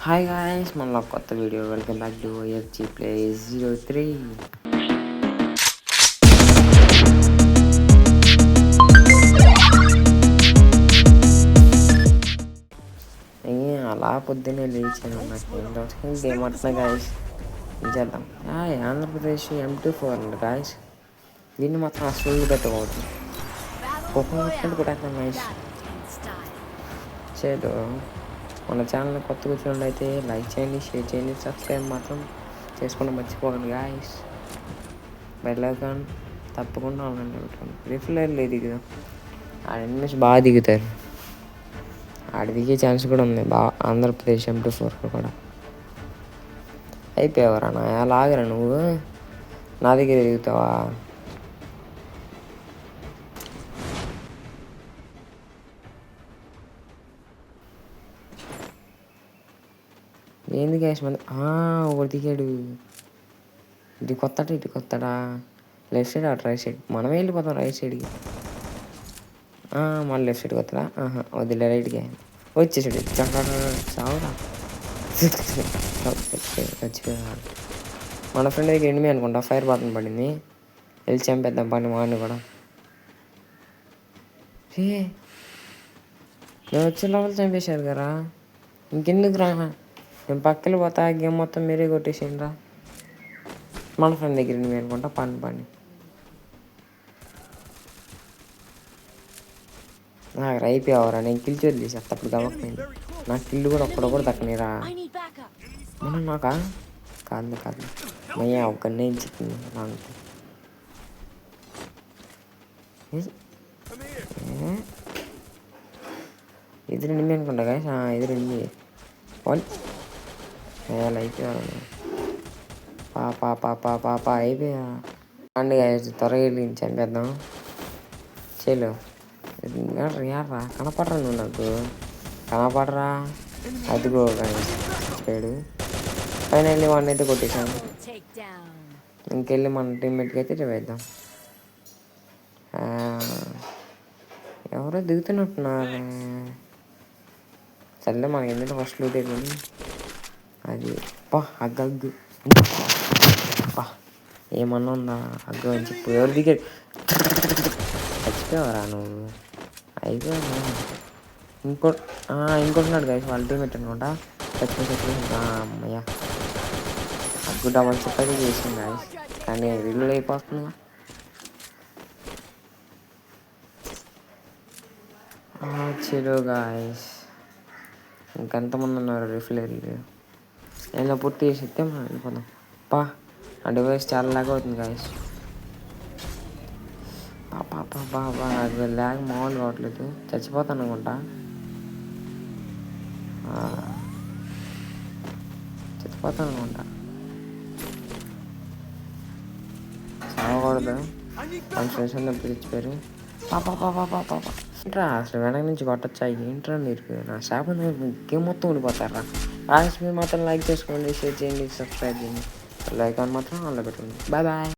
Hi guys, మన కొత్త video. Welcome back to FG Place 03. అలా పొద్దున్నే లేచాను. నాకు ఏం దోచక గేమ్ ఆడుతున్నా గాయస్. ఏం చేద్దాం? ఆంధ్రప్రదేశ్ M24 అండి గాయస్. దీన్ని మాత్రం అసలు పెట్టకూడదు. కుక్కలు కొట్టినట్టు కొట్టేస్తాను గాయస్. చేదు మన ఛానల్ కొత్త కూర్చున్నట్లయితే లైక్ చేయండి, షేర్ చేయండి, సబ్స్క్రైబ్ మాత్రం చేసుకోండి మర్చిపోకండి గాయస్. బెల్ ఐకాన్ తప్పకుండా ఉండండి. రిఫ్లర్ లేదు దిగుదాం. ఆడ బాగా దిగుతారు. ఆడ దిగే ఛాన్స్ కూడా ఉంది బాగా. ఆంధ్రప్రదేశ్ M24 కూడా అయిపోయావరా నా లాగరా నువ్వు నా దగ్గర దిగుతావా? ఏంది గ్యాస్ మంది ఒకటి దిగాడు. ఇటు కొత్తడా లెఫ్ట్ సైడ్ అటు రైట్ సైడ్. మనం వెళ్ళిపోతాం రైట్ సైడ్కి. మళ్ళీ లెఫ్ట్ సైడ్కి వస్తాడా? వద్దులే రైట్కి వచ్చేసాడు. చావురా చచ్చిపోయాడు. మన ఫ్రెండ్ దగ్గర ఎనిమి అనుకుంటా. ఫైర్ బటన్ పడింది. వెళ్ళి చంపేద్దాం పని వాడిని కూడా. నేను వచ్చే లోపల చంపేశారు కదా. ఇంకెందుకు రా, నేను పక్కకి పోతా. గేమ్ మొత్తం మీరే కొట్టేసేయండి రా. మన ఫ్రెండ్ దగ్గర ఎనిమి అనుకుంటా. పని నాకు అయిపోయావరా. నేను కిల్ చేసి అప్పుడు దమ్మకపోయింది. నాకు కిల్లు కూడా ఒక్కడొకటి దక్కనిరా. మనం నాకా కాదు మయ్యా ఒక్కనే ఇచ్చింది నాకు. ఎదురు ఎనిమిది అనుకుంటా గాయస్. ఎదురు ఎనిమిది అయిపోయారు. పాప అయిపోయా అండి గాయస్. త్వరగా వెళ్ళి చంపేద్దాం. చేయలేవు యారా. కనపడరా నువ్వు నాకు? కనపడరా? అదిగో గాయస్ చెప్పాడు. పైన వెళ్ళి వాడిని అయితే కొట్టేశాను. ఇంకెళ్ళి మన టీమ్మేట్కి అయితే వేద్దాం. ఎవరో దిగుతున్నట్టున్నారు. సర్లే మనకి ఎందుకంటే ఫస్ట్ లూటే కానీ అది అగ్గ ఏమన్నా ఉందా? అగ్గ అని చెప్పు. ఎవరు దిగారు? చచ్చిపోయావరా నువ్వు? అయిపోయా. ఇంకోటిన్నాడు గాయస్. వాళ్ళ టీమేట్ అనుకుంటా. చచ్చిపోయి అమ్మయ్యా. అగ్గు డబల్ చెప్ అయితే చేసింది గాయస్. కానీ రీలోడ్ అయిపోతుందా? చలో గాయస్. ఇంకెంతమంది ఉన్నారు రిఫ్లర్లు? నేను పూర్తి చేసి ఇస్తే మనం వెళ్ళిపోదాం. ఆ డివైస్ చాలా లాగ్ అవుతుంది గాయస్. అది లాగ్ మామూలు కావట్లేదు. చచ్చిపోతాను అనుకుంటా. చావకూడదు. మన ఫ్రెండ్స్ అందరూ పిలిచిపోయారు. ఏంట్రా అసలు వెనక నుంచి కొట్టచ్చా? ఏంట్రా మీరు? నా షాప్ గేమ్ మొత్తం ఉండిపోతారా? మీరు మాత్రం లైక్ చేసుకోండి, షేర్ చేయండి, సబ్స్క్రైబ్ చేయండి. లైక్ అని మాత్రం ఆన్లో పెట్టుకోండి. బాయ్.